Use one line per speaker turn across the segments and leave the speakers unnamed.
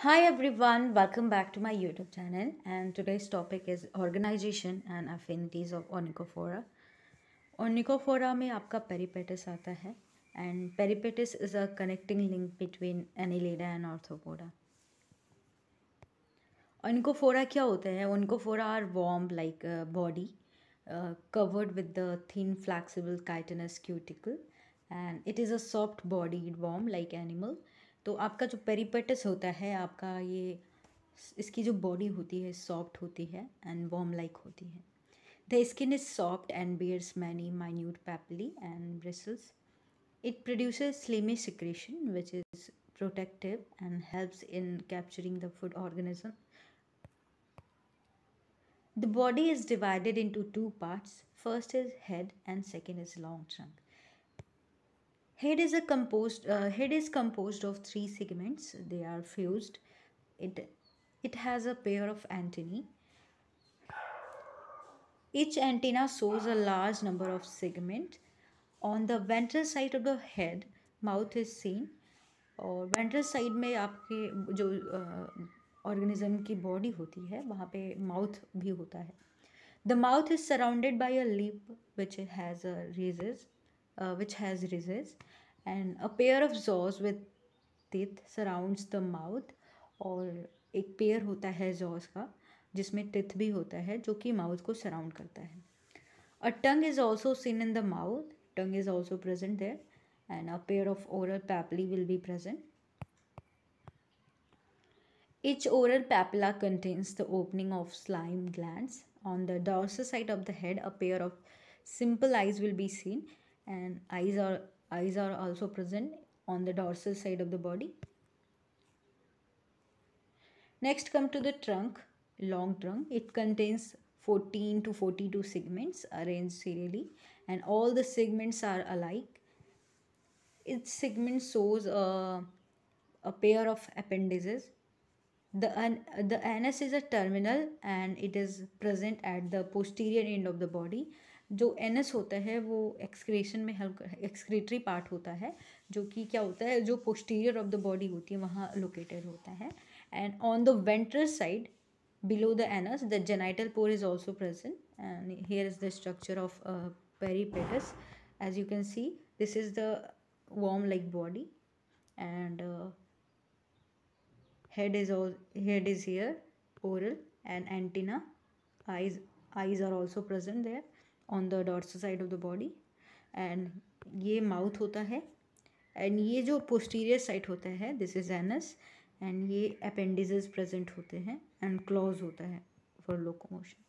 Hi everyone, welcome back to my YouTube channel and today's topic is organization and affinities of Onychophora. Onychophora में आपका peripatus आता है and peripatus is a connecting link between Annelida and Arthropoda. Onychophora क्या होते हैं? Onychophora are worm like body covered with the thin flexible chitinous cuticle and it is a soft bodied worm like animal. तो आपका जो पेरिपेटस होता है आपका ये इसकी जो बॉडी होती है सॉफ्ट होती है एंड वॉर्म लाइक होती है. The skin is soft and bears many minute papillae and bristles. It produces slimy secretion which is protective and helps in capturing the food organism. The body is divided into two parts. First is head and second is long trunk. Head is composed of three segments. They are fused. It has a pair of antennae. Each antenna shows a large number of segments. On the ventral side of the head, mouth is seen. और ventral side में आपके जो organism की body होती है वहाँ पे mouth भी होता है. The mouth is surrounded by a lip which has rhizoids and a pair of jaws with teeth surrounds the mouth. और एक पेयर होता है जॉस का जिसमें टिथ भी होता है जो कि माउथ को सराउंड करता है. A tongue is also seen in the mouth. Tongue is also present there and a pair of oral papillae will be present. Each oral papilla contains the opening of slime glands. On the dorsal side of the head, a pair of simple eyes will be seen, and eyes are also present on the dorsal side of the body. Next, come to the trunk, long trunk. It contains 14 to 42 segments arranged serially, and all the segments are alike. Each segment shows a pair of appendages. The anus is a terminal and it is present at the posterior end of the body. जो anus होता है वो excretion में help excretory part होता है जो कि क्या होता है जो पोस्टीरियर ऑफ द बॉडी होती है वहाँ लोकेटेड होता है. And on the ventral side below the anus the genital pore is also present and here is the structure of peripatus. As you can see, this is the worm like body and head is here, oral and antenna. eyes are also present there on the dorsal side of the body and ये mouth होता है and ये जो posterior side होता है this is anus and ये appendices present होते हैं एंड क्लॉज होता है फॉर लोकोमोशन.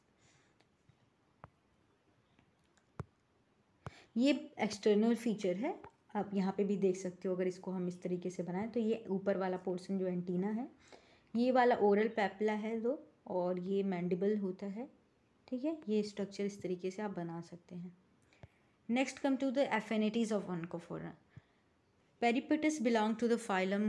ये एक्सटर्नल फीचर है. आप यहाँ पे भी देख सकते हो अगर इसको हम इस तरीके से बनाएं तो ये ऊपर वाला पोर्शन जो एंटीना है ये वाला ओरल पैपला है दो और ये मैंडिबल होता है. ठीक है, ये स्ट्रक्चर इस तरीके से आप बना सकते हैं. Next come to the affinities of Onychophora. Peripatus belong to the phylum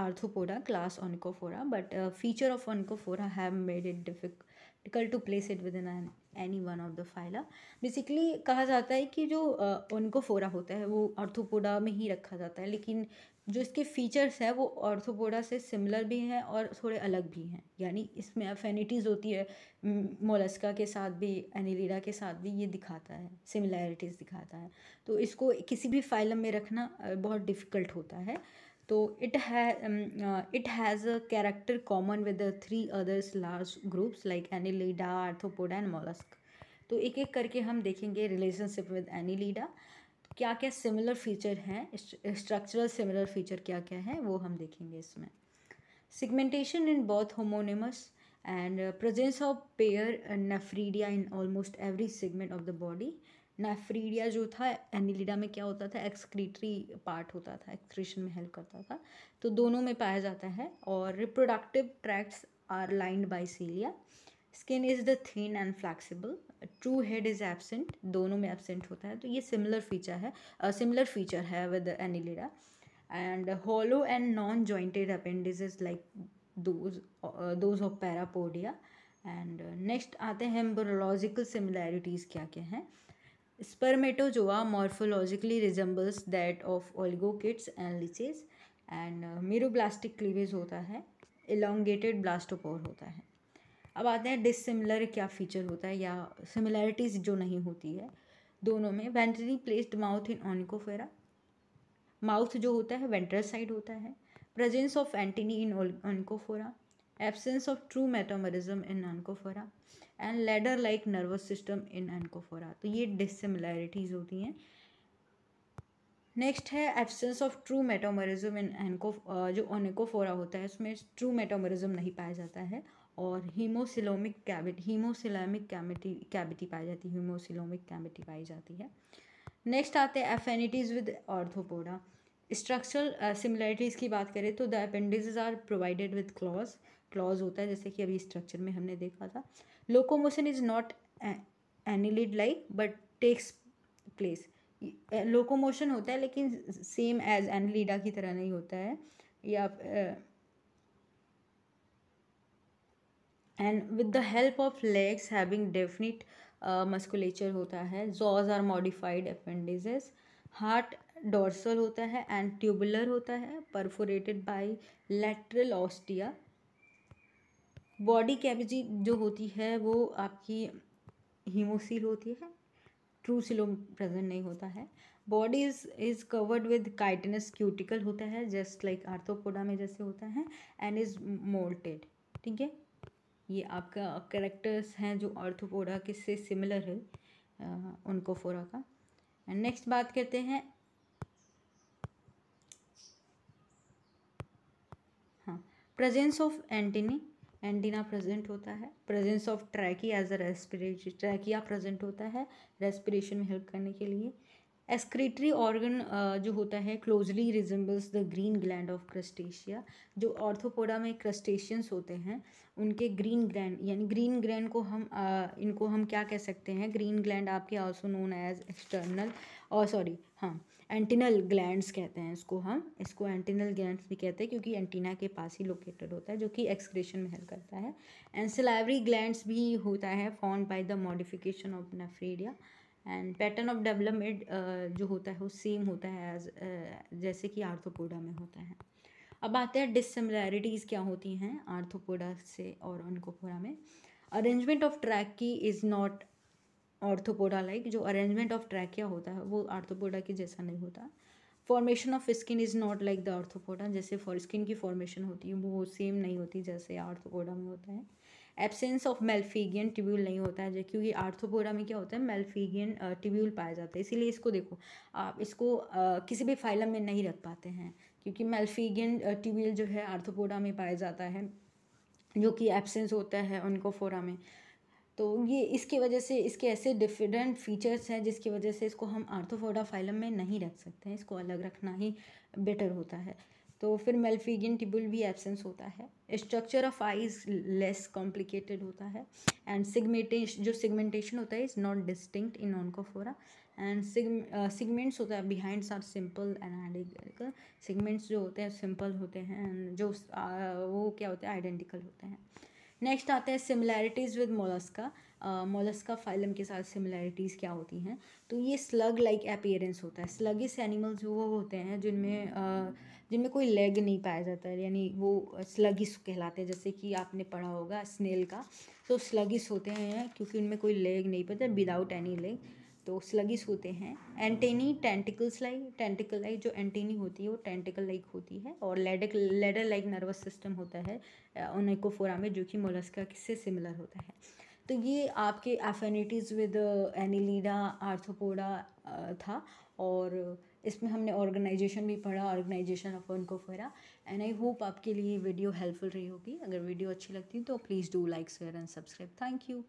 Arthropoda class Onychophora, but a feature of Onychophora have made it difficult to place it within any one of the phyla. Basically कहा जाता है कि जो Onychophora होता है वो arthropoda में ही रखा जाता है लेकिन जो इसके फीचर्स हैं वो आर्थ्रोपोडा से सिमिलर भी हैं और थोड़े अलग भी हैं. यानी इसमें एफिनिटीज़ होती है मोलस्का के साथ भी एनिलिडा के साथ भी ये दिखाता है सिमिलैरिटीज़ दिखाता है. तो इसको किसी भी फाइलम में रखना बहुत डिफ़िकल्ट होता है. तो it has a character common with the three others large groups like Annelida arthropoda and mollusc. तो एक एक करके हम देखेंगे रिलेशनशिप विद एनिलिडा क्या क्या सिमिलर फीचर हैं, स्ट्रक्चरल सिमिलर फीचर क्या क्या हैं वो हम देखेंगे इसमें. Segmentation in both homonymous and presence of pair nephridia in almost every segment of the body. Nephridia जो था एनिलिडा में क्या होता था एक्सक्रीटरी पार्ट होता था, एक्सक्रीशन में हेल्प करता था, तो दोनों में पाया जाता है. और reproductive tracts are lined by cilia. Skin is the thin and flexible. True head is absent, दोनों में एब्सेंट होता है. तो ये सिमिलर फीचर है with Annelida. And hollow and non-jointed appendages like those of parapodia. And next आते हैं embryological similarities क्या क्या हैं. Spermatozoa morphologically resembles that of oligochaetes and leeches and meroblastic cleavage होता है इलोंगेटेड ब्लास्टोपोर होता है। अब आते हैं डिसिमिलर क्या फीचर होता है या सिमिलैरिटीज जो नहीं होती है दोनों में। Ventrally placed mouth in Onychophora, mouth जो होता है वेंट्रल साइड होता है। Presence of antennae in Onychophora, absence of true metamerism in Onychophora and ladder like nervous system in Onychophora. तो ये डिसिमिलैरिटीज होती हैं। नेक्स्ट है absence of true metamerism in जो ऑनिकोफोरा होता है उसमें ट्रू मेटामरिज्म नहीं पाया जाता है और हीमोसिलोमिक कैविटी पाई जाती है, हीमोसिलोमिक कैविटी पाई जाती है। नेक्स्ट आते हैं affinities with arthropoda. Structural similarities की बात करें तो the appendices are provided with claws होता है, जैसे कि अभी स्ट्रक्चर में हमने देखा था। Locomotion is not annelid like but takes place. Locomotion होता है लेकिन सेम एज एनिलिडा की तरह नहीं होता है, या and with the help of legs having definite musculature होता है। Jaws are modified appendices. Heart dorsal होता है एंड ट्यूबुलर होता है, perforated by lateral ostia. Body cavity जो होती है वो आपकी हीमोसील होती है, ट्रू सिलोम प्रेजेंट नहीं होता है। Body is covered with chitinous cuticle होता है, जस्ट लाइक आर्थ्रोपोडा में जैसे होता है, एंड इज मोल्टेड। ठीक है, ये आपका कैरेक्टर्स हैं जो आर्थ्रोपोडा के से सिमिलर है ऑनिकोफोरा का। एंड नेक्स्ट बात करते हैं, हाँ, प्रेजेंस ऑफ एंटीना प्रेजेंट होता है। Presence of trachea as a respiratory, trachea present होता है रेस्पिरेशन में हेल्प करने के लिए। एक्सक्रीटरी ऑर्गन जो होता है closely resembles the green gland of Crustacea. जो ऑर्थोपोडा में क्रस्टेशियंस होते हैं उनके ग्रीन ग्लैंड, यानी ग्रीन ग्लैंड को हम इनको हम क्या कह सकते हैं, ग्रीन ग्लैंड आपके also known as external antennal glands कहते हैं इसको, हम इसको एंटिनल ग्लैंड्स भी कहते हैं क्योंकि एंटीना के पास ही लोकेटेड होता है, जो कि एक्सक्रीशन में हेल्प करता है। एंड सिलावरी ग्लैंड्स भी होता है found by the modification of nephridia. And pattern of development जो होता है वो सेम होता है एज जैसे कि आर्थ्रोपोडा में होता है। अब आते हैं डिसिमिलैरिटीज़ क्या होती हैं आर्थ्रोपोडा से और ऑनिकोफोरा में। Arrangement of ट्रैकी is not arthropoda like. जो अरेंजमेंट ऑफ ट्रैकिया होता है वो आर्थ्रोपोडा के जैसा नहीं होता। Formation of skin is not like the arthropoda, जैसे स्किन की फॉर्मेशन होती है वो सेम नहीं होती जैसे आर्थ्रोपोडा में होता है। एब्सेंस ऑफ मेल्फिगियन ट्यूब्यूल नहीं होता है, क्योंकि आर्थ्रोपोडा में क्या होता है मेल्फिगियन ट्यूब्यूल पाया जाता है, इसीलिए इसको देखो आप इसको किसी भी फाइलम में नहीं रख पाते हैं क्योंकि मेल्फिगियन ट्यूब्यूल जो है आर्थ्रोपोडा में पाया जाता है, जो कि एब्सेंस होता है ऑनिकोफोरा में। तो ये इसकी वजह से इसके ऐसे डिफरेंट फीचर्स हैं जिसकी वजह से इसको हम आर्थ्रोपोडा फाइलम में नहीं रख सकते हैं, इसको अलग रखना ही बेटर होता है। तो फिर मेल्फिगियन ट्यूब्यूल भी एब्सेंस होता है। Structure of eyes less complicated होता है एंड सिगमेंटेशन होता है is not distinct in Onychophora. And segments होता है behinds are simple and identical. Segments जो होते हैं सिंपल होते हैं, जो वो क्या होते हैं आइडेंटिकल होते हैं। नेक्स्ट आते हैं similarities with Mollusca. Mollusca phylum के साथ सिमिलैरिटीज़ क्या होती हैं, तो ये स्लग लाइक अपीयरेंस होता है। स्लगिस एनिमल्स वो होते हैं जिनमें कोई लेग नहीं पाया जाता है, यानी वो स्लगिस कहलाते हैं, जैसे कि आपने पढ़ा होगा स्नेल का, तो स्लगिस होते हैं क्योंकि उनमें कोई लेग नहीं पाता, विदाउट एनी लेग, तो स्लगिस होते हैं। एंटेनी टेंटिकल लाइक जो एंटेनी होती है वो टेंटिकल लाइक होती है, और लेडर लाइक नर्वस सिस्टम होता है ओनिकोफोरा में, जो कि मोलस्का से सिमिलर होता है। तो ये आपके एफिनिटीज़ विद एनिलिडा आर्थ्रोपोडा था, और इसमें हमने ऑर्गेनाइजेशन भी पढ़ा, organisation of Onychophora. And I hope आपके लिए वीडियो हेल्पफुल रही होगी। अगर वीडियो अच्छी लगती है तो please do like share and subscribe. Thank you.